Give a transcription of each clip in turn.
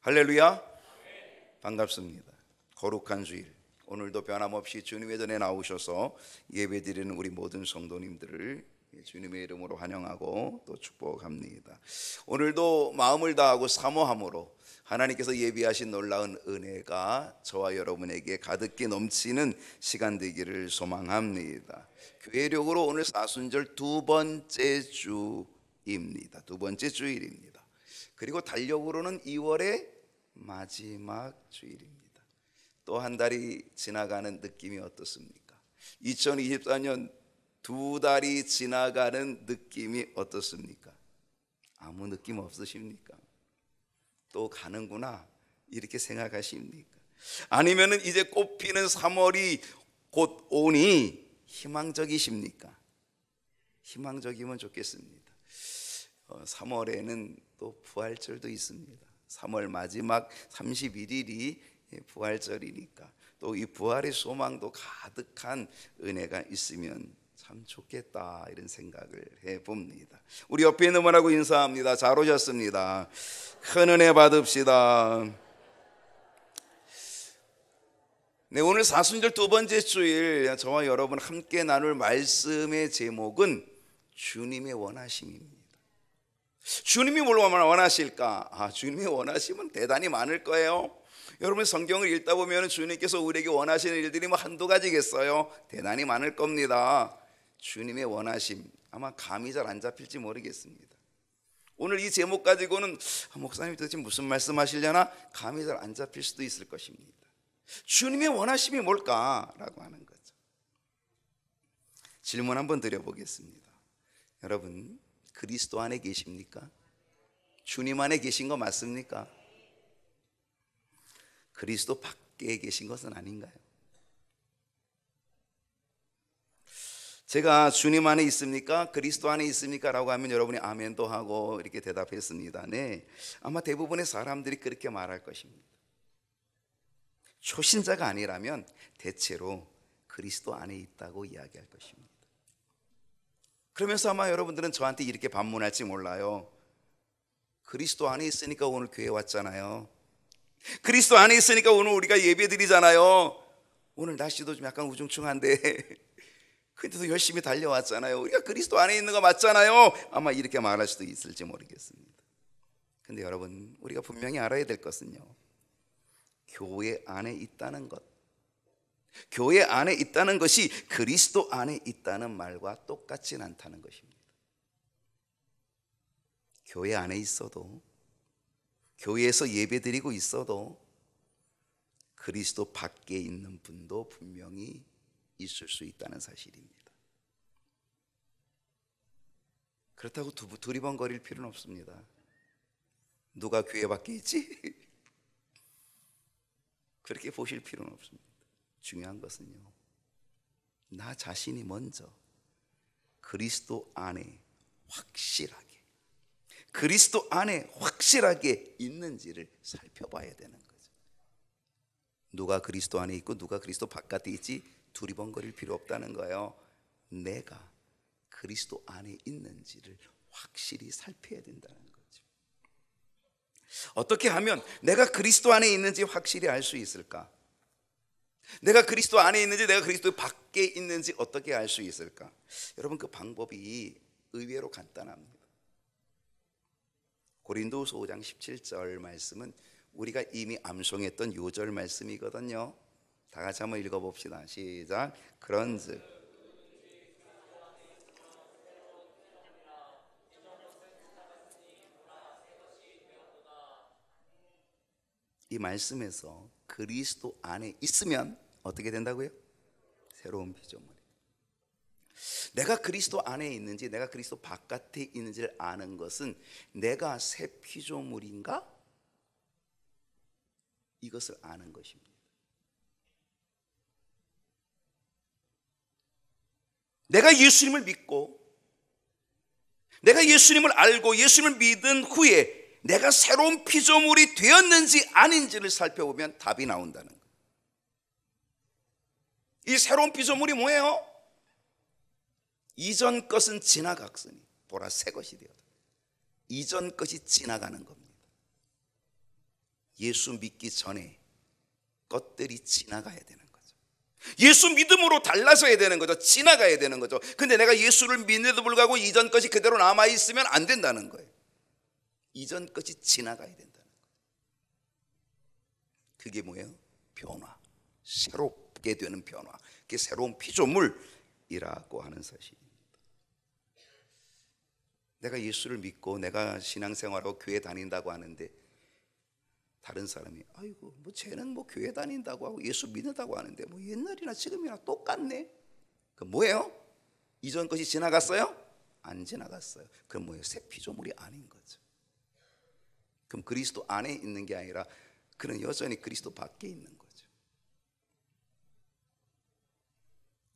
할렐루야. 반갑습니다. 거룩한 주일, 오늘도 변함없이 주님의 전에 나오셔서 예배드리는 우리 모든 성도님들을 주님의 이름으로 환영하고 또 축복합니다. 오늘도 마음을 다하고 사모함으로 하나님께서 예비하신 놀라운 은혜가 저와 여러분에게 가득히 넘치는 시간 되기를 소망합니다. 교회력으로 오늘 사순절 두 번째 주입니다. 두 번째 주일입니다. 그리고 달력으로는 2월의 마지막 주일입니다. 또 한 달이 지나가는 느낌이 어떻습니까? 2024년 두 달이 지나가는 느낌이 어떻습니까? 아무 느낌 없으십니까? 또 가는구나 이렇게 생각하십니까? 아니면은 이제 꽃피는 3월이 곧 오니 희망적이십니까? 희망적이면 좋겠습니다. 3월에는 또 부활절도 있습니다. 3월 마지막 31일이 부활절이니까 또 이 부활의 소망도 가득한 은혜가 있으면 참 좋겠다 이런 생각을 해봅니다. 우리 옆에 있는 분하고 인사합니다. 잘 오셨습니다. 큰 은혜 받읍시다. 네, 오늘 사순절 두 번째 주일 저와 여러분 함께 나눌 말씀의 제목은 주님의 원하심입니다. 주님이 뭘 원하실까? 주님이 원하시면 대단히 많을 거예요. 여러분 성경을 읽다 보면 주님께서 우리에게 원하시는 일들이 한두 가지겠어요? 대단히 많을 겁니다. 주님의 원하심 아마 감이 잘 안 잡힐지 모르겠습니다. 오늘 이 제목 가지고는 목사님 도대체 무슨 말씀하시려나 감이 잘 안 잡힐 수도 있을 것입니다. 주님의 원하심이 뭘까라고 하는 거죠. 질문 한번 드려보겠습니다. 여러분 그리스도 안에 계십니까? 주님 안에 계신 거 맞습니까? 그리스도 밖에 계신 것은 아닌가요? 제가 주님 안에 있습니까? 그리스도 안에 있습니까? 라고 하면 여러분이 아멘도 하고 이렇게 대답했습니다. 네, 아마 대부분의 사람들이 그렇게 말할 것입니다. 초신자가 아니라면 대체로 그리스도 안에 있다고 이야기할 것입니다. 그러면서 아마 여러분들은 저한테 이렇게 반문할지 몰라요. 그리스도 안에 있으니까 오늘 교회 왔잖아요. 그리스도 안에 있으니까 오늘 우리가 예배 드리잖아요. 오늘 날씨도 좀 약간 우중충한데 근데도 열심히 달려왔잖아요. 우리가 그리스도 안에 있는 거 맞잖아요. 아마 이렇게 말할 수도 있을지 모르겠습니다. 근데 여러분 우리가 분명히 알아야 될 것은요, 교회 안에 있다는 것, 교회 안에 있다는 것이 그리스도 안에 있다는 말과 똑같진 않다는 것입니다. 교회 안에 있어도, 교회에서 예배드리고 있어도 그리스도 밖에 있는 분도 분명히 있을 수 있다는 사실입니다. 그렇다고 두리번거릴 필요는 없습니다. 누가 교회 밖에 있지? 그렇게 보실 필요는 없습니다. 중요한 것은요, 나 자신이 먼저 그리스도 안에 확실하게, 그리스도 안에 확실하게 있는지를 살펴봐야 되는 거죠. 누가 그리스도 안에 있고 누가 그리스도 바깥에 있지 두리번거릴 필요 없다는 거예요. 내가 그리스도 안에 있는지를 확실히 살펴야 된다는 거죠. 어떻게 하면 내가 그리스도 안에 있는지 확실히 알 수 있을까? 내가 그리스도 안에 있는지 내가 그리스도 밖에 있는지 어떻게 알 수 있을까? 여러분 그 방법이 의외로 간단합니다. 고린도후서 5장 17절 말씀은 우리가 이미 암송했던 요절 말씀이거든요. 다 같이 한번 읽어봅시다. 시작. 그런즉 이 말씀에서 그리스도 안에 있으면 어떻게 된다고요? 새로운 피조물이. 내가 그리스도 안에 있는지 내가 그리스도 바깥에 있는지를 아는 것은 내가 새 피조물인가? 이것을 아는 것입니다. 내가 예수님을 믿고 내가 예수님을 알고 예수님을 믿은 후에 내가 새로운 피조물이 되었는지 아닌지를 살펴보면 답이 나온다는 거예요. 이 새로운 피조물이 뭐예요? 이전 것은 지나갔으니 보라 새 것이 되었다. 이전 것이 지나가는 겁니다. 예수 믿기 전에 것들이 지나가야 되는 거죠. 예수 믿음으로 달라져야 되는 거죠. 지나가야 되는 거죠. 근데 내가 예수를 믿는데도 불구하고 이전 것이 그대로 남아있으면 안 된다는 거예요. 이전 것이 지나가야 된다는 거예요. 그게 뭐예요? 변화, 새롭게 되는 변화, 그게 새로운 피조물이라고 하는 사실입니다. 내가 예수를 믿고 내가 신앙생활하고 교회 다닌다고 하는데 다른 사람이 아이고 뭐 쟤는 뭐 교회 다닌다고 하고 예수 믿는다고 하는데 뭐 옛날이나 지금이나 똑같네. 그 뭐예요? 이전 것이 지나갔어요? 안 지나갔어요. 그럼 뭐예요? 새 피조물이 아닌 거죠. 그럼 그리스도 안에 있는 게 아니라 그는 여전히 그리스도 밖에 있는 거죠.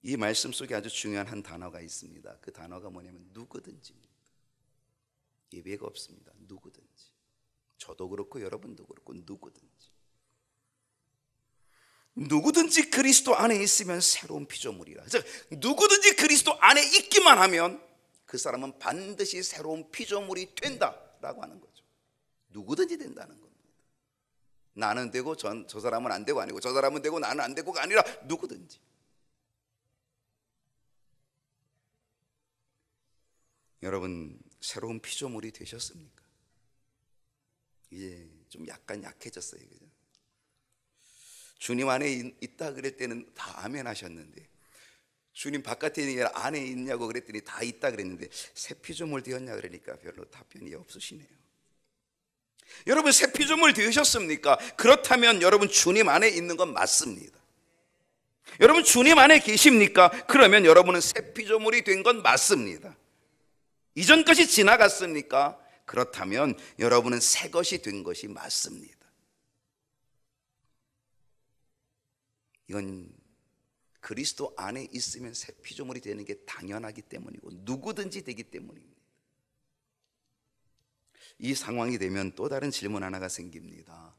이 말씀 속에 아주 중요한 한 단어가 있습니다. 그 단어가 뭐냐면 누구든지입니다. 예외가 없습니다. 누구든지. 저도 그렇고 여러분도 그렇고 누구든지 그리스도 안에 있으면 새로운 피조물이라. 즉 누구든지 그리스도 안에 있기만 하면 그 사람은 반드시 새로운 피조물이 된다라고 하는 거죠. 누구든지 된다는 겁니다. 나는 되고 저 사람은 안 되고 아니고 저 사람은 되고 나는 안 되고가 아니라 누구든지. 여러분 새로운 피조물이 되셨습니까? 이제 좀 약간 약해졌어요, 그죠? 주님 안에 있다 그럴 때는 다 아멘 하셨는데 주님 바깥에 있는 게 아니라 안에 있냐고 그랬더니 다 있다 그랬는데 새 피조물 되었냐 그러니까 별로 답변이 없으시네요. 여러분 새 피조물 되셨습니까? 그렇다면 여러분 주님 안에 있는 건 맞습니다. 여러분 주님 안에 계십니까? 그러면 여러분은 새 피조물이 된 건 맞습니다. 이전 것이 지나갔습니까? 그렇다면 여러분은 새 것이 된 것이 맞습니다. 이건 그리스도 안에 있으면 새 피조물이 되는 게 당연하기 때문이고 누구든지 되기 때문입니다. 이 상황이 되면 또 다른 질문 하나가 생깁니다.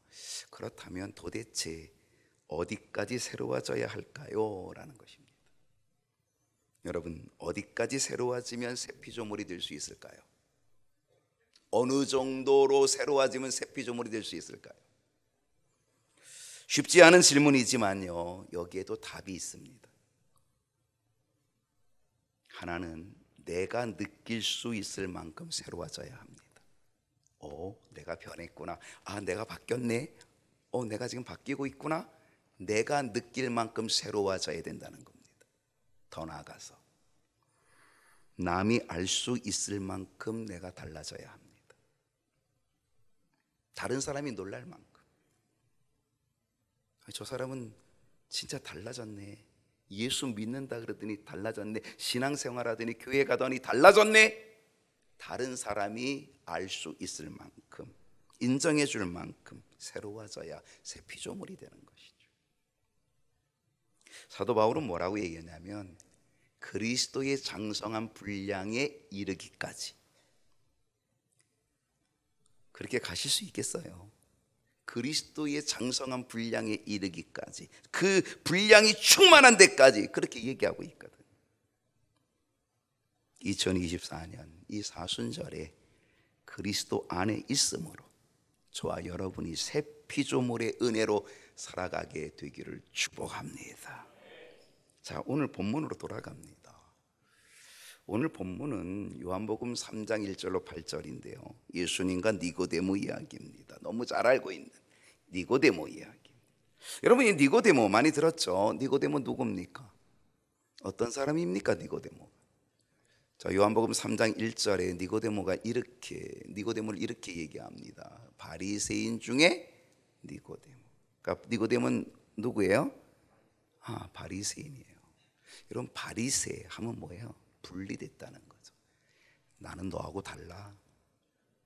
그렇다면 도대체 어디까지 새로워져야 할까요? 라는 것입니다. 여러분 어디까지 새로워지면 새 피조물이 될 수 있을까요? 어느 정도로 새로워지면 새 피조물이 될 수 있을까요? 쉽지 않은 질문이지만요 여기에도 답이 있습니다. 하나는 내가 느낄 수 있을 만큼 새로워져야 합니다. 내가 변했구나. 내가 바뀌었네. 내가 지금 바뀌고 있구나. 내가 느낄 만큼 새로워져야 된다는 겁니다. 더 나아가서 남이 알 수 있을 만큼 내가 달라져야 합니다. 다른 사람이 놀랄 만큼 저 사람은 진짜 달라졌네. 예수 믿는다 그러더니 달라졌네. 신앙생활 하더니 교회 가더니 달라졌네. 다른 사람이 알 수 있을 만큼 인정해 줄 만큼 새로워져야 새 피조물이 되는 것이죠. 사도 바울은 뭐라고 얘기하냐면 그리스도의 장성한 분량에 이르기까지. 그렇게 가실 수 있겠어요? 그리스도의 장성한 분량에 이르기까지, 그 분량이 충만한 데까지 그렇게 얘기하고 있거든요. 2024년 이 사순절에 그리스도 안에 있음으로 저와 여러분이 새 피조물의 은혜로 살아가게 되기를 축복합니다. 자, 오늘 본문으로 돌아갑니다. 오늘 본문은 요한복음 3장 1절로 8절인데요 예수님과 니고데모 이야기입니다. 너무 잘 알고 있는 니고데모 이야기. 여러분 이 니고데모 많이 들었죠? 니고데모 누굽니까? 어떤 사람입니까 니고데모? 자, 요한복음 3장 1절에 니고데모를 이렇게 얘기합니다. 바리새인 중에 니고데모. 그러니까 니고데모는 누구예요? 바리새인이에요. 여러분 바리새 하면 뭐예요? 분리됐다는 거죠. 나는 너하고 달라.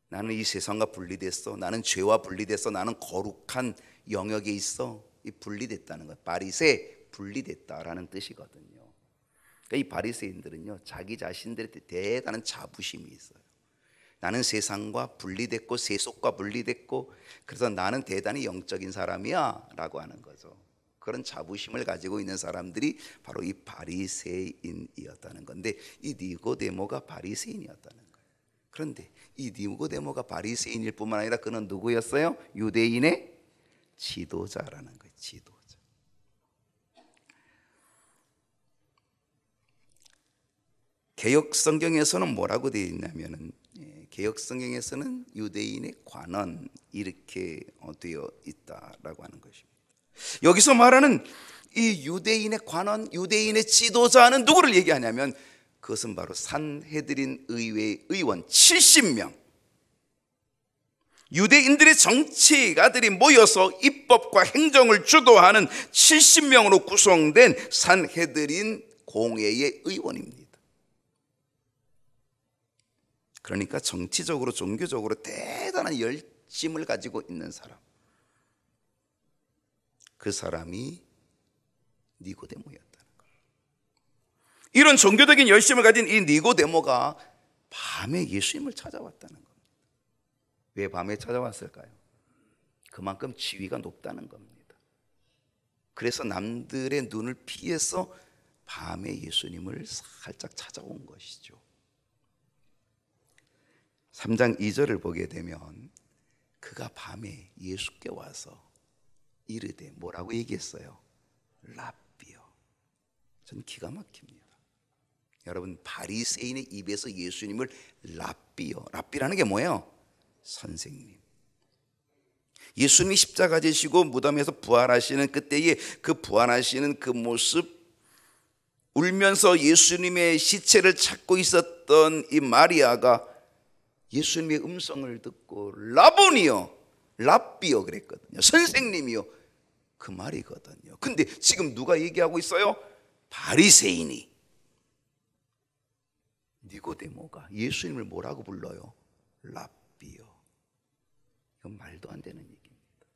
나는 이 세상과 분리됐어. 나는 죄와 분리됐어. 나는 거룩한 영역에 있어. 이 분리됐다는 거예요. 바리새 분리됐다라는 뜻이거든요. 그러니까 이 바리새인들은요 자기 자신들에 대단한 자부심이 있어요. 나는 세상과 분리됐고 세속과 분리됐고 그래서 나는 대단히 영적인 사람이야 라고 하는 거죠. 그런 자부심을 가지고 있는 사람들이 바로 이 바리새인이었다는 건데 이 니고데모가 바리새인이었다는 거예요. 그런데 이 니고데모가 바리새인일 뿐만 아니라 그는 누구였어요? 유대인의 지도자라는 거예요. 지도자. 개역 성경에서는 뭐라고 되어 있냐면은, 개역 성경에서는 유대인의 관원 이렇게 되어 있다라고 하는 것입니다. 여기서 말하는 이 유대인의 관원, 유대인의 지도자는 누구를 얘기하냐면, 그것은 바로 산헤드린 의회 의원 70명, 유대인들의 정치가들이 모여서 입법과 행정을 주도하는 70명으로 구성된 산헤드린 공회의 의원입니다. 그러니까 정치적으로 종교적으로 대단한 열심을 가지고 있는 사람, 그 사람이 니고데모였다는 거예요. 이런 종교적인 열심을 가진 이 니고데모가 밤에 예수님을 찾아왔다는 겁니다. 왜 밤에 찾아왔을까요? 그만큼 지위가 높다는 겁니다. 그래서 남들의 눈을 피해서 밤에 예수님을 살짝 찾아온 것이죠. 3장 2절을 보게 되면 그가 밤에 예수께 와서 이르되 뭐라고 얘기했어요? 랍비요. 전 기가 막힙니다. 여러분, 바리새인의 입에서 예수님을 랍비요. 랍비라는 게 뭐예요? 선생님. 예수님이 십자가 지시고 무덤에서 부활하시는 그때에 그 부활하시는 그 모습, 울면서 예수님의 시체를 찾고 있었던 이 마리아가 예수님의 음성을 듣고 라보니요, 랍비요 그랬거든요. 선생님이요, 그 말이거든요. 근데 지금 누가 얘기하고 있어요? 바리새인이, 니고데모가 예수님을 뭐라고 불러요? 랍비요. 이건 말도 안 되는 얘기입니다.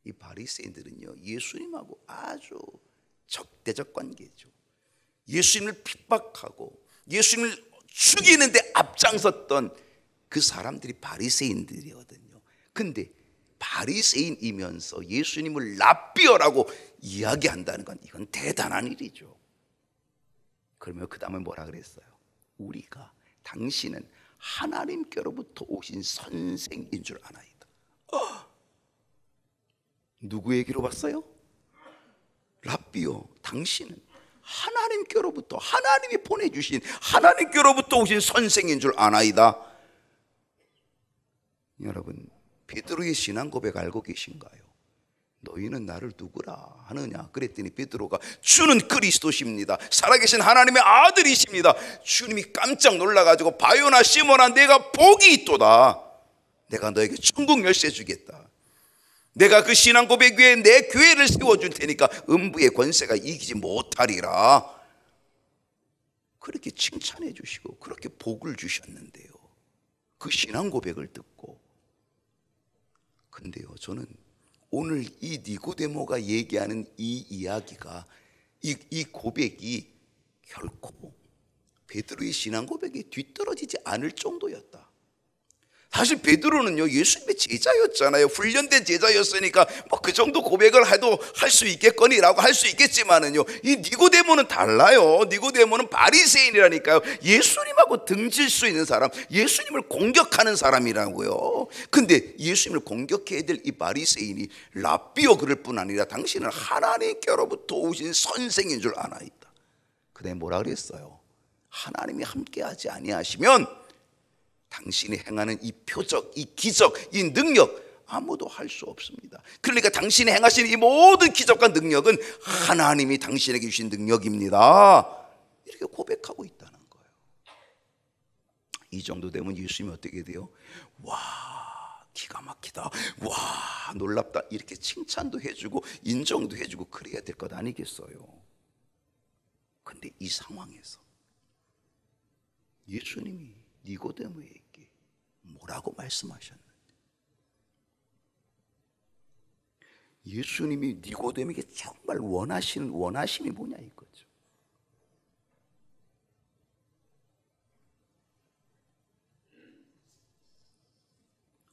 이 바리새인들은요, 예수님하고 아주 적대적 관계죠. 예수님을 핍박하고 예수님을 죽이는데 앞장섰던 그 사람들이 바리새인들이거든요. 근데 바리새인이면서 예수님을 랍비어라고 이야기한다는 건 이건 대단한 일이죠. 그러면 그 다음에 뭐라 그랬어요? 우리가, 당신은 하나님께로부터 오신 선생인 줄 아나이다. 누구 얘기로 봤어요? 랍비요, 당신은 하나님께로부터, 하나님이 보내주신 하나님께로부터 오신 선생인 줄 아나이다. 여러분, 베드로의 신앙 고백 알고 계신가요? 너희는 나를 누구라 하느냐 그랬더니 베드로가 주는 그리스도십니다, 살아계신 하나님의 아들이십니다. 주님이 깜짝 놀라가지고 바요나 시몬아, 내가 복이 있도다. 내가 너에게 천국 열쇠 주겠다. 내가 그 신앙 고백 위에 내 교회를 세워줄 테니까 음부의 권세가 이기지 못하리라. 그렇게 칭찬해 주시고 그렇게 복을 주셨는데요, 그 신앙 고백을 듣고. 근데요, 저는 오늘 이 니고데모가 얘기하는 이 이야기가, 이 고백이 결코 베드로의 신앙 고백에 뒤떨어지지 않을 정도였다. 사실 베드로는요, 예수님의 제자였잖아요. 훈련된 제자였으니까 뭐 그 정도 고백을 해도 할 수 있겠거니라고 할 수 있겠지만은요, 이 니고데모는 달라요. 니고데모는 바리새인이라니까요. 예수님하고 등질 수 있는 사람, 예수님을 공격하는 사람이라고요. 근데 예수님을 공격해야 될 이 바리새인이 랍비요 그럴 뿐 아니라 당신은 하나님께로부터 오신 선생인 줄 아나이다. 그다음에 뭐라 그랬어요? 하나님이 함께하지 아니하시면 당신이 행하는 이 표적, 이 기적, 이 능력 아무도 할 수 없습니다. 그러니까 당신이 행하시는 이 모든 기적과 능력은 하나님이 당신에게 주신 능력입니다. 이렇게 고백하고 있다는 거예요. 이 정도 되면 예수님이 어떻게 돼요? 와, 기가 막히다, 와, 놀랍다, 이렇게 칭찬도 해주고 인정도 해주고 그래야 될 것 아니겠어요? 근데 이 상황에서 예수님이 니고데모에게 뭐라고 말씀하셨는지, 예수님이 니고데모에게 정말 원하시는 원하심이 뭐냐 이거죠.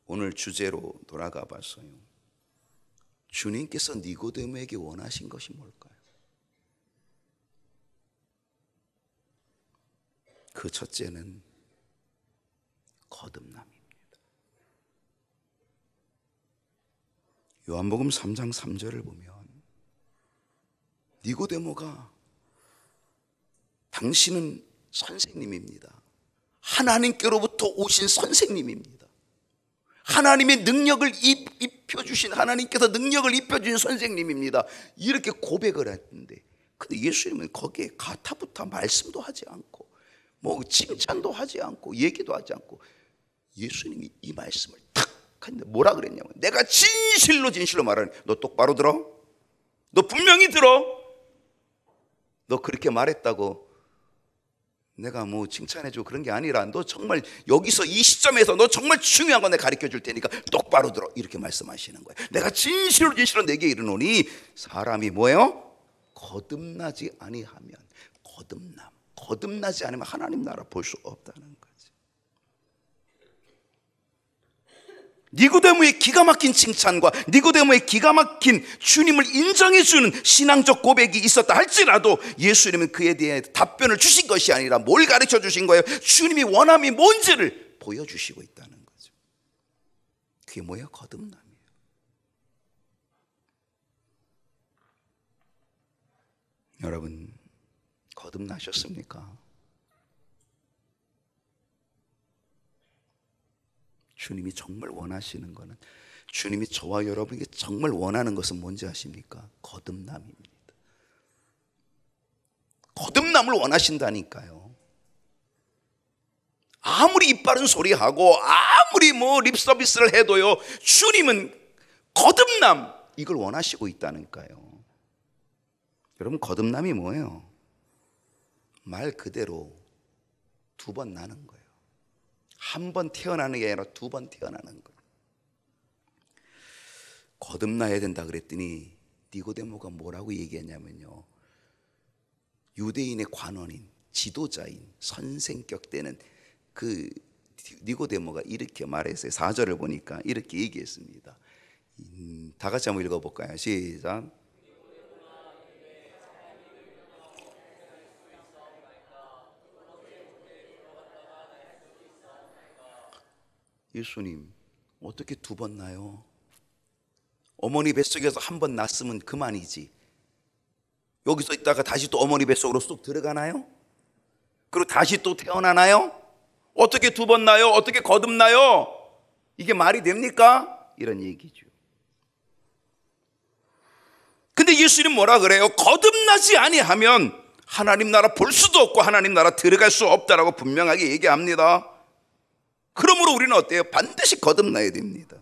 오늘 주제로 돌아가 봤어요. 주님께서 니고데모에게 원하신 것이 뭘까요? 그 첫째는 거듭남입니다. 요한복음 3장 3절을 보면 니고데모가 당신은 선생님입니다. 하나님께로부터 오신 선생님입니다. 하나님의 능력을 입혀주신, 하나님께서 능력을 입혀주신 선생님입니다. 이렇게 고백을 했는데, 근데 예수님은 거기에 가타부타 말씀도 하지 않고 뭐 칭찬도 하지 않고 얘기도 하지 않고, 예수님이 이 말씀을 탁 했는데 뭐라 그랬냐면, 내가 진실로 진실로 말하는, 너 똑바로 들어? 너 분명히 들어? 너 그렇게 말했다고 내가 뭐 칭찬해주고 그런 게 아니라, 너 정말 여기서 이 시점에서 너 정말 중요한 거 내가 가르쳐 줄 테니까 똑바로 들어, 이렇게 말씀하시는 거예요. 내가 진실로 진실로 내게 이르노니 사람이 뭐예요? 거듭나지 아니하면, 거듭나지 않으면 하나님 나라 볼 수 없다는 거지. 니고데모의 기가 막힌 칭찬과 니고데모의 기가 막힌 주님을 인정해주는 신앙적 고백이 있었다 할지라도, 예수님은 그에 대해 답변을 주신 것이 아니라 뭘 가르쳐 주신 거예요? 주님이 원함이 뭔지를 보여주시고 있다는 거죠. 그게 뭐예요? 거듭남이에요. 여러분, 거듭나셨습니까? 주님이 정말 원하시는 것은, 주님이 저와 여러분에게 정말 원하는 것은 뭔지 아십니까? 거듭남입니다. 거듭남을 원하신다니까요. 아무리 이빠른 소리하고 아무리 뭐 립서비스를 해도요, 주님은 거듭남, 이걸 원하시고 있다니까요. 여러분, 거듭남이 뭐예요? 말 그대로 두 번 나는 거예요. 한 번 태어나는 게 아니라 두 번 태어나는 거예요. 거듭나야 된다 그랬더니 니고데모가 뭐라고 얘기했냐면요, 유대인의 관원인, 지도자인, 선생격 되는 그 니고데모가 이렇게 말했어요. 4절을 보니까 이렇게 얘기했습니다. 다 같이 한번 읽어볼까요? 시작. 예수님, 어떻게 두 번 나요? 어머니 뱃속에서 한 번 났으면 그만이지, 여기서 있다가 다시 또 어머니 뱃속으로 쏙 들어가나요? 그리고 다시 또 태어나나요? 어떻게 두 번 나요? 어떻게 거듭나요? 이게 말이 됩니까? 이런 얘기죠. 근데 예수님 뭐라 그래요? 거듭나지 아니하면 하나님 나라 볼 수도 없고 하나님 나라 들어갈 수 없다라고 분명하게 얘기합니다. 그러므로 우리는 어때요? 반드시 거듭나야 됩니다.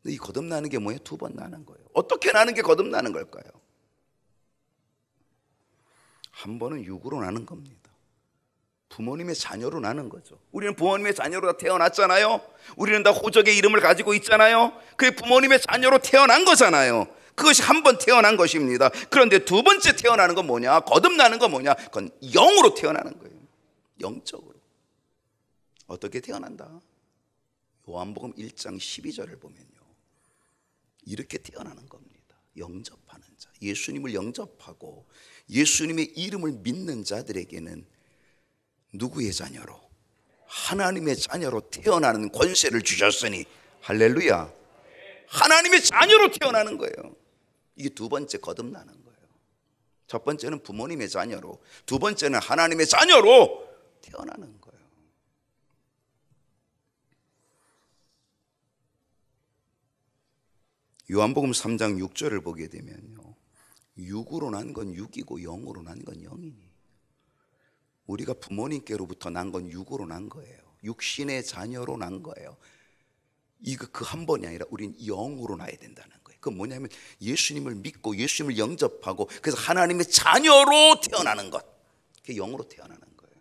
근데 이 거듭나는 게 뭐예요? 두 번 나는 거예요. 어떻게 나는 게 거듭나는 걸까요? 한 번은 육으로 나는 겁니다. 부모님의 자녀로 나는 거죠. 우리는 부모님의 자녀로 다 태어났잖아요. 우리는 다 호적의 이름을 가지고 있잖아요. 그게 부모님의 자녀로 태어난 거잖아요. 그것이 한 번 태어난 것입니다. 그런데 두 번째 태어나는 건 뭐냐? 거듭나는 건 뭐냐? 그건 영으로 태어나는 거예요. 영적으로. 어떻게 태어난다? 요한복음 1장 12절을 보면요, 이렇게 태어나는 겁니다. 영접하는 자, 예수님을 영접하고 예수님의 이름을 믿는 자들에게는 누구의 자녀로? 하나님의 자녀로 태어나는 권세를 주셨으니, 할렐루야, 하나님의 자녀로 태어나는 거예요. 이게 두 번째 거듭나는 거예요. 첫 번째는 부모님의 자녀로, 두 번째는 하나님의 자녀로 태어나는 거예요. 요한복음 3장 6절을 보게 되면요, 육으로 난 건 육이고 영으로 난 건 영이니, 우리가 부모님께로부터 난 건 육으로 난 거예요. 육신의 자녀로 난 거예요. 이거 그 한 번이 아니라 우린 영으로 나야 된다는 거예요. 그건 뭐냐면 예수님을 믿고 예수님을 영접하고, 그래서 하나님의 자녀로 태어나는 것, 그게 영으로 태어나는 거예요.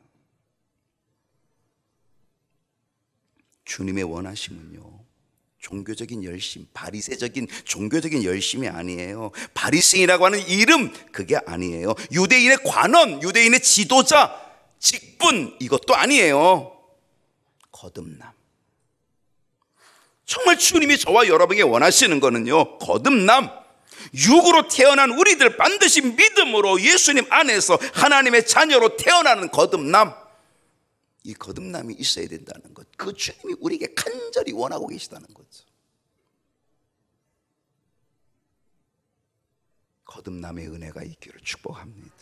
주님의 원하심은요, 종교적인 열심, 바리새적인 종교적인 열심이 아니에요. 바리새인이라고 하는 이름, 그게 아니에요. 유대인의 관원, 유대인의 지도자, 직분, 이것도 아니에요. 거듭남. 정말 주님이 저와 여러분에게 원하시는 거는요, 거듭남. 육으로 태어난 우리들 반드시 믿음으로 예수님 안에서 하나님의 자녀로 태어나는 거듭남. 이 거듭남이 있어야 된다는 것, 그 주님이 우리에게 간절히 원하고 계시다는 거죠. 거듭남의 은혜가 있기를 축복합니다.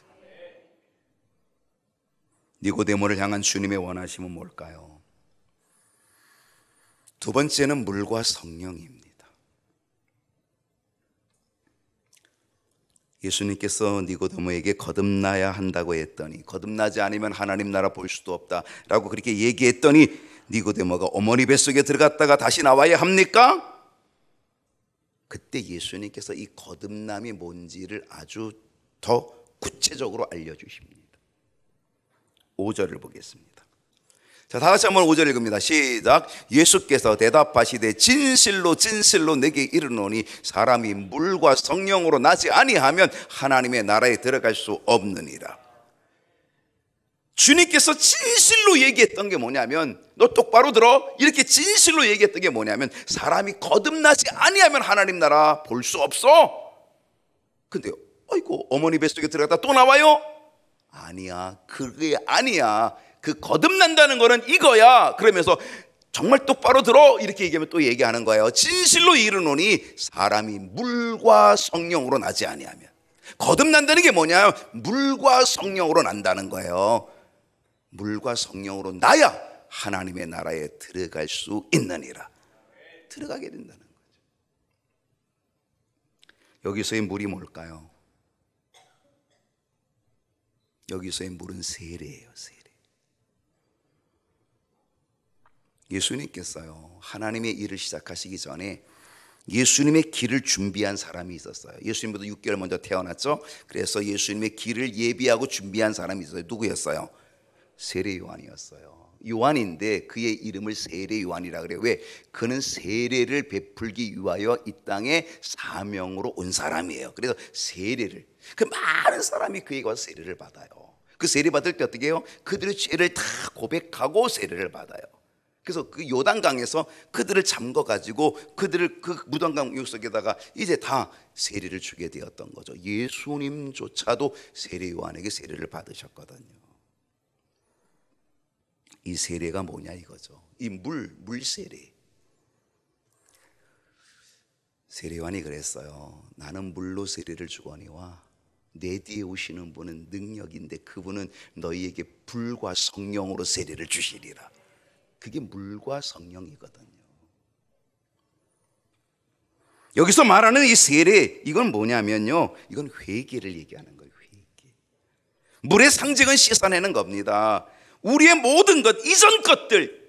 니고데모를 향한 주님의 원하심은 뭘까요? 두 번째는 물과 성령입니다. 예수님께서 니고데모에게 거듭나야 한다고 했더니, 거듭나지 않으면 하나님 나라 볼 수도 없다라고 그렇게 얘기했더니 니고데모가 어머니 뱃속에 들어갔다가 다시 나와야 합니까? 그때 예수님께서 이 거듭남이 뭔지를 아주 더 구체적으로 알려주십니다. 5절을 보겠습니다. 자, 다 같이 한번 5절 읽습니다. 시작. 예수께서 대답하시되 진실로 진실로 내게 이르노니 사람이 물과 성령으로 나지 아니하면 하나님의 나라에 들어갈 수 없느니라. 주님께서 진실로 얘기했던 게 뭐냐면, 너 똑바로 들어, 이렇게 진실로 얘기했던 게 뭐냐면, 사람이 거듭나지 아니하면 하나님 나라 볼 수 없어. 근데 아이고 어머니 뱃속에 들어갔다 또 나와요? 아니야, 그게 아니야. 그 거듭난다는 거는 이거야. 그러면서 정말 똑바로 들어, 이렇게 얘기하면 또 얘기하는 거예요. 진실로 이르노니 사람이 물과 성령으로 나지 아니하면. 거듭난다는 게 뭐냐? 물과 성령으로 난다는 거예요. 물과 성령으로 나야 하나님의 나라에 들어갈 수 있느니라. 들어가게 된다는 거죠. 여기서의 물이 뭘까요? 여기서의 물은 세례예요. 세례. 예수님께서요, 하나님의 일을 시작하시기 전에 예수님의 길을 준비한 사람이 있었어요. 예수님보다 6개월 먼저 태어났죠. 그래서 예수님의 길을 예비하고 준비한 사람이 있어요. 누구였어요? 세례 요한이었어요. 요한인데 그의 이름을 세례 요한이라 그래요. 왜? 그는 세례를 베풀기 위하여 이 땅에 사명으로 온 사람이에요. 그래서 세례를, 그 많은 사람이 그에게 와서 세례를 받아요. 그 세례 받을 때 어떻게 해요? 그들의 죄를 다 고백하고 세례를 받아요. 그래서 그 요단강에서 그들을 잠궈가지고 그들을 그 무덤강 속에다가 이제 다 세례를 주게 되었던 거죠. 예수님조차도 세례 요한에게 세례를 받으셨거든요. 이 세례가 뭐냐 이거죠. 이 물 세례. 세례 요한이 그랬어요. 나는 물로 세례를 주거니와 내 뒤에 오시는 분은 능력인데 그분은 너희에게 불과 성령으로 세례를 주시리라. 그게 물과 성령이거든요. 여기서 말하는 이 세례, 이건 뭐냐면요, 이건 회개를 얘기하는 거예요. 회개. 물의 상징은 씻어내는 겁니다. 우리의 모든 것,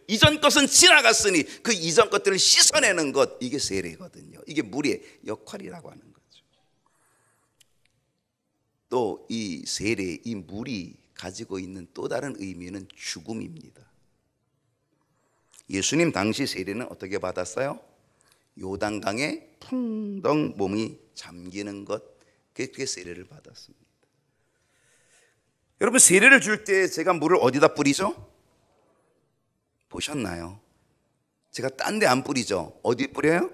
이전 것은 지나갔으니 그 이전 것들을 씻어내는 것, 이게 세례거든요. 이게 물의 역할이라고 하는 거죠. 또 이 세례, 이 물이 가지고 있는 또 다른 의미는 죽음입니다. 예수님 당시 세례는 어떻게 받았어요? 요단강에 풍덩 몸이 잠기는 것, 그렇게 세례를 받았습니다. 여러분, 세례를 줄 때 제가 물을 어디다 뿌리죠? 보셨나요? 제가 딴 데 안 뿌리죠. 어디 뿌려요?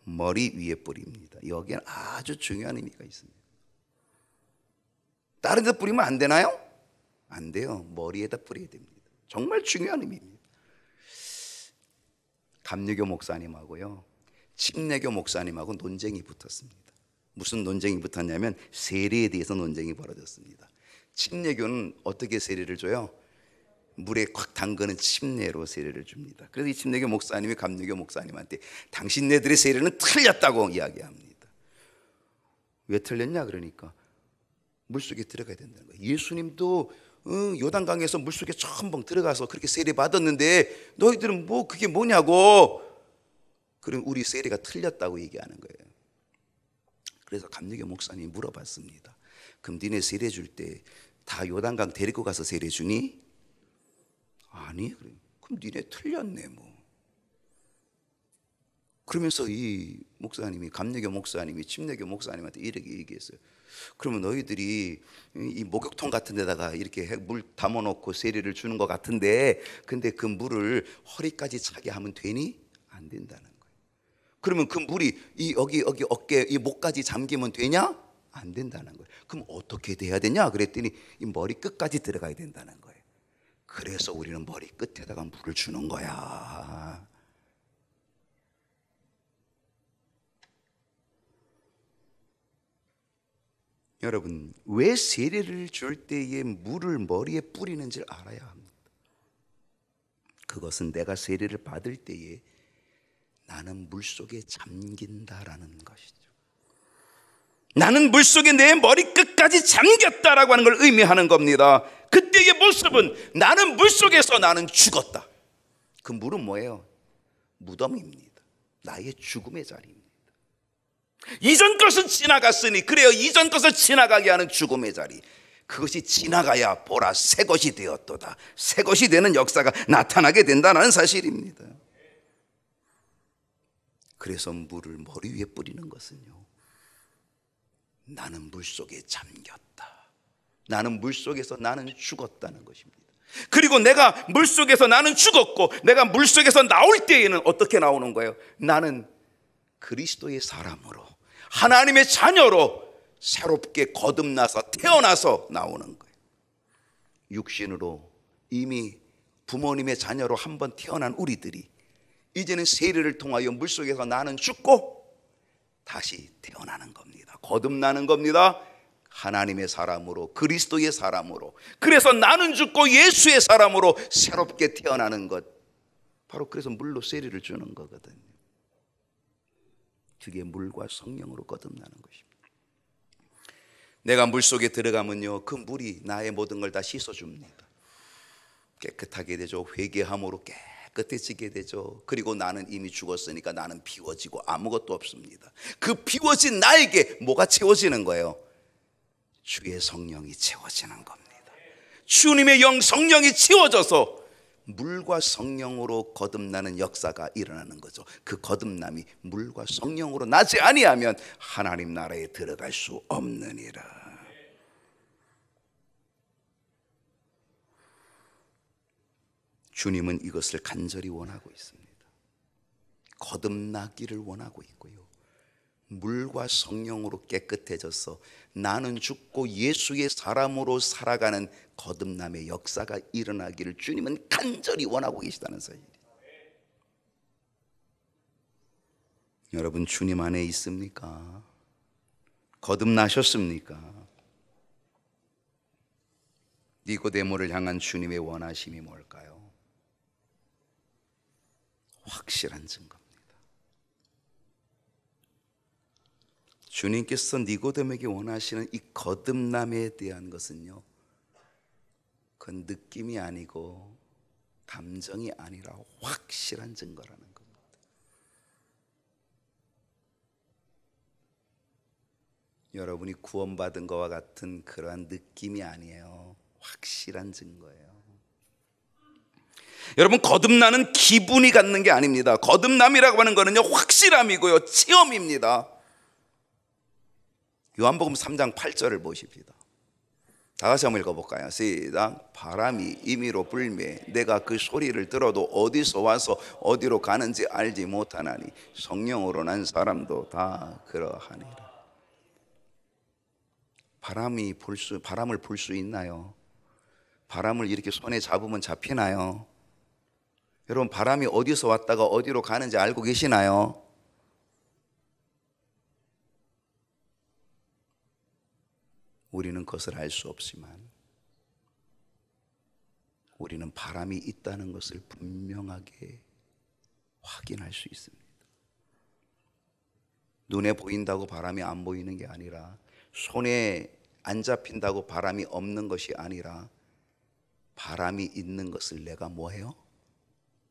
머리 위에 뿌립니다. 여기에는 아주 중요한 의미가 있습니다. 다른 데 뿌리면 안 되나요? 안 돼요. 머리에다 뿌려야 됩니다. 정말 중요한 의미입니다. 감리교 목사님하고요, 침례교 목사님하고 논쟁이 붙었습니다. 무슨 논쟁이 붙었냐면 세례에 대해서 논쟁이 벌어졌습니다. 침례교는 어떻게 세례를 줘요? 물에 콱 담그는 침례로 세례를 줍니다. 그래서 이 침례교 목사님이 감리교 목사님한테 당신네들의 세례는 틀렸다고 이야기합니다. 왜 틀렸냐 그러니까 물속에 들어가야 된다는 거예요. 예수님도 요단강에서 물속에 첨벙 들어가서 그렇게 세례 받았는데 너희들은 뭐 그게 뭐냐고. 그럼 우리 세례가 틀렸다고 얘기하는 거예요. 그래서 감리교 목사님이 물어봤습니다. 그럼 니네 세례 줄 때 다 요단강 데리고 가서 세례 주니? 아니. 그럼 니네 틀렸네 뭐. 그러면서 이 목사님이, 감리교 목사님이 침례교 목사님한테 이렇게 얘기했어요. 그러면 너희들이 이 목욕통 같은 데다가 이렇게 물 담아놓고 세례를 주는 것 같은데, 근데 그 물을 허리까지 차게 하면 되니? 안 된다는 거예요. 그러면 그 물이 여기 어깨, 이 목까지 잠기면 되냐? 안 된다는 거예요. 그럼 어떻게 돼야 되냐? 그랬더니 이 머리 끝까지 들어가야 된다는 거예요. 그래서 우리는 머리 끝에다가 물을 주는 거야. 여러분, 왜 세례를 줄 때에 물을 머리에 뿌리는지를 알아야 합니다. 그것은 내가 세례를 받을 때에 나는 물속에 잠긴다라는 것이죠. 나는 물속에 내 머리 끝까지 잠겼다라고 하는 걸 의미하는 겁니다. 그때의 모습은 나는 물속에서 나는 죽었다. 그 물은 뭐예요? 무덤입니다. 나의 죽음의 자리입니다. 이전 것은 지나갔으니, 그래요, 이전 것을 지나가게 하는 죽음의 자리, 그것이 지나가야 보라 새 것이 되었도다. 새 것이 되는 역사가 나타나게 된다는 사실입니다. 그래서 물을 머리 위에 뿌리는 것은요, 나는 물속에 잠겼다, 나는 물속에서 나는 죽었다는 것입니다. 그리고 내가 물속에서 나는 죽었고, 내가 물속에서 나올 때에는 어떻게 나오는 거예요? 나는 그리스도의 사람으로, 하나님의 자녀로 새롭게 거듭나서 태어나서 나오는 거예요. 육신으로 이미 부모님의 자녀로 한번 태어난 우리들이 이제는 세례를 통하여 물속에서 나는 죽고 다시 태어나는 겁니다. 거듭나는 겁니다. 하나님의 사람으로, 그리스도의 사람으로. 그래서 나는 죽고 예수의 사람으로 새롭게 태어나는 것, 바로 그래서 물로 세례를 주는 거거든요. 그게 물과 성령으로 거듭나는 것입니다. 내가 물속에 들어가면요, 그 물이 나의 모든 걸 다 씻어줍니다. 깨끗하게 되죠. 회개함으로 깨끗해지게 되죠. 그리고 나는 이미 죽었으니까 나는 비워지고 아무것도 없습니다. 그 비워진 나에게 뭐가 채워지는 거예요? 주의 성령이 채워지는 겁니다. 주님의 영 성령이 채워져서 물과 성령으로 거듭나는 역사가 일어나는 거죠. 그 거듭남이 물과 성령으로 나지 아니하면 하나님 나라에 들어갈 수 없느니라. 주님은 이것을 간절히 원하고 있습니다. 거듭나기를 원하고 있고요, 물과 성령으로 깨끗해져서 나는 죽고 예수의 사람으로 살아가는 거듭남의 역사가 일어나기를 주님은 간절히 원하고 계시다는 사실이에요. 여러분, 주님 안에 있습니까? 거듭나셨습니까? 니고데모를 향한 주님의 원하심이 뭘까요? 확실한 증거입니다. 주님께서 니고데모에게 원하시는 이 거듭남에 대한 것은요, 그건 느낌이 아니고 감정이 아니라 확실한 증거라는 겁니다. 여러분이 구원받은 것과 같은 그러한 느낌이 아니에요. 확실한 증거예요. 여러분, 거듭나는 기분이 갖는 게 아닙니다. 거듭남이라고 하는 거는요, 확실함이고요, 체험입니다. 요한복음 3장 8절을 보십시다. 다 같이 한번 읽어볼까요? 시작. 바람이 임의로 불매 내가 그 소리를 들어도 어디서 와서 어디로 가는지 알지 못하나니 성령으로 난 사람도 다 그러하니라. 바람을 볼 수 있나요? 바람을 이렇게 손에 잡으면 잡히나요? 여러분, 바람이 어디서 왔다가 어디로 가는지 알고 계시나요? 우리는 그것을 알 수 없지만 우리는 바람이 있다는 것을 분명하게 확인할 수 있습니다. 눈에 보인다고 바람이 안 보이는 게 아니라, 손에 안 잡힌다고 바람이 없는 것이 아니라, 바람이 있는 것을 내가 뭐해요?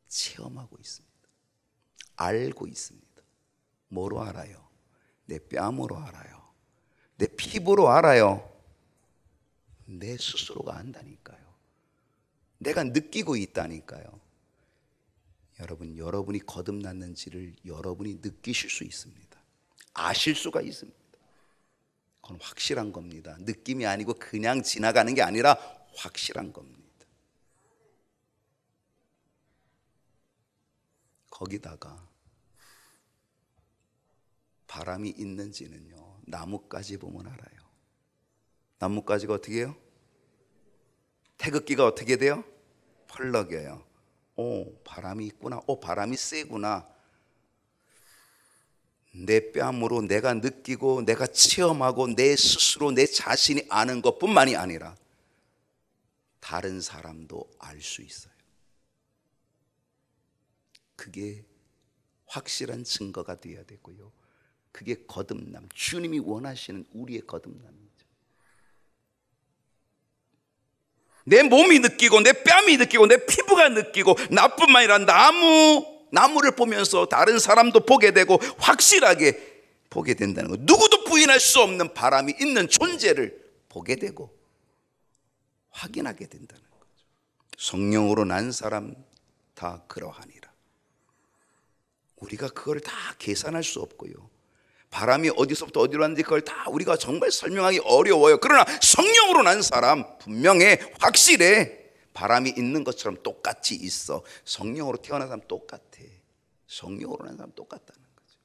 체험하고 있습니다. 알고 있습니다. 뭐로 알아요? 내 뺨으로 알아요. 내 피부로 알아요. 내 스스로가 안다니까요. 내가 느끼고 있다니까요. 여러분, 여러분이 거듭났는지를 여러분이 느끼실 수 있습니다. 아실 수가 있습니다. 그건 확실한 겁니다. 느낌이 아니고 그냥 지나가는 게 아니라 확실한 겁니다. 거기다가 바람이 있는지는요, 나뭇가지 보면 알아요. 나뭇가지가 어떻게 해요? 태극기가 어떻게 돼요? 펄럭여요. 오, 바람이 있구나. 오, 바람이 세구나. 내 뺨으로 내가 느끼고 내가 체험하고 내 스스로 내 자신이 아는 것뿐만이 아니라 다른 사람도 알 수 있어요. 그게 확실한 증거가 되어야 되고요. 그게 거듭남, 주님이 원하시는 우리의 거듭남이죠. 내 몸이 느끼고 내 뺨이 느끼고 내 피부가 느끼고 나뿐만 아니라 나무를 보면서 다른 사람도 보게 되고 확실하게 보게 된다는 것. 누구도 부인할 수 없는 바람이 있는 존재를 보게 되고 확인하게 된다는 거죠. 성령으로 난 사람 다 그러하니라. 우리가 그걸 다 계산할 수 없고요. 바람이 어디서부터 어디로 왔는지 그걸 다 우리가 정말 설명하기 어려워요. 그러나 성령으로 난 사람 분명해, 확실해. 바람이 있는 것처럼 똑같이 있어. 성령으로 태어난 사람 똑같아. 성령으로 난 사람 똑같다는 거죠.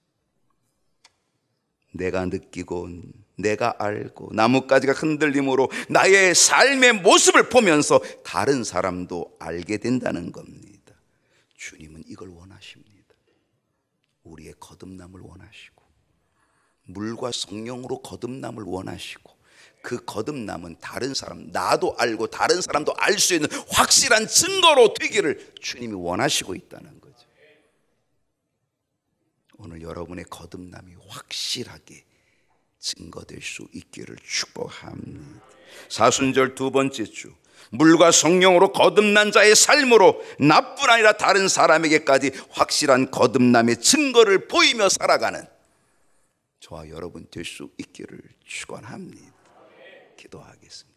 내가 느끼고 내가 알고 나뭇가지가 흔들림으로 나의 삶의 모습을 보면서 다른 사람도 알게 된다는 겁니다. 주님은 이걸 원하십니다. 우리의 거듭남을 원하시고 물과 성령으로 거듭남을 원하시고 그 거듭남은 다른 사람, 나도 알고 다른 사람도 알 수 있는 확실한 증거로 되기를 주님이 원하시고 있다는 거죠. 오늘 여러분의 거듭남이 확실하게 증거될 수 있기를 축복합니다. 사순절 두 번째 주, 물과 성령으로 거듭난 자의 삶으로 나뿐 아니라 다른 사람에게까지 확실한 거듭남의 증거를 보이며 살아가는 저와 여러분 될 수 있기를 축원합니다. 기도하겠습니다.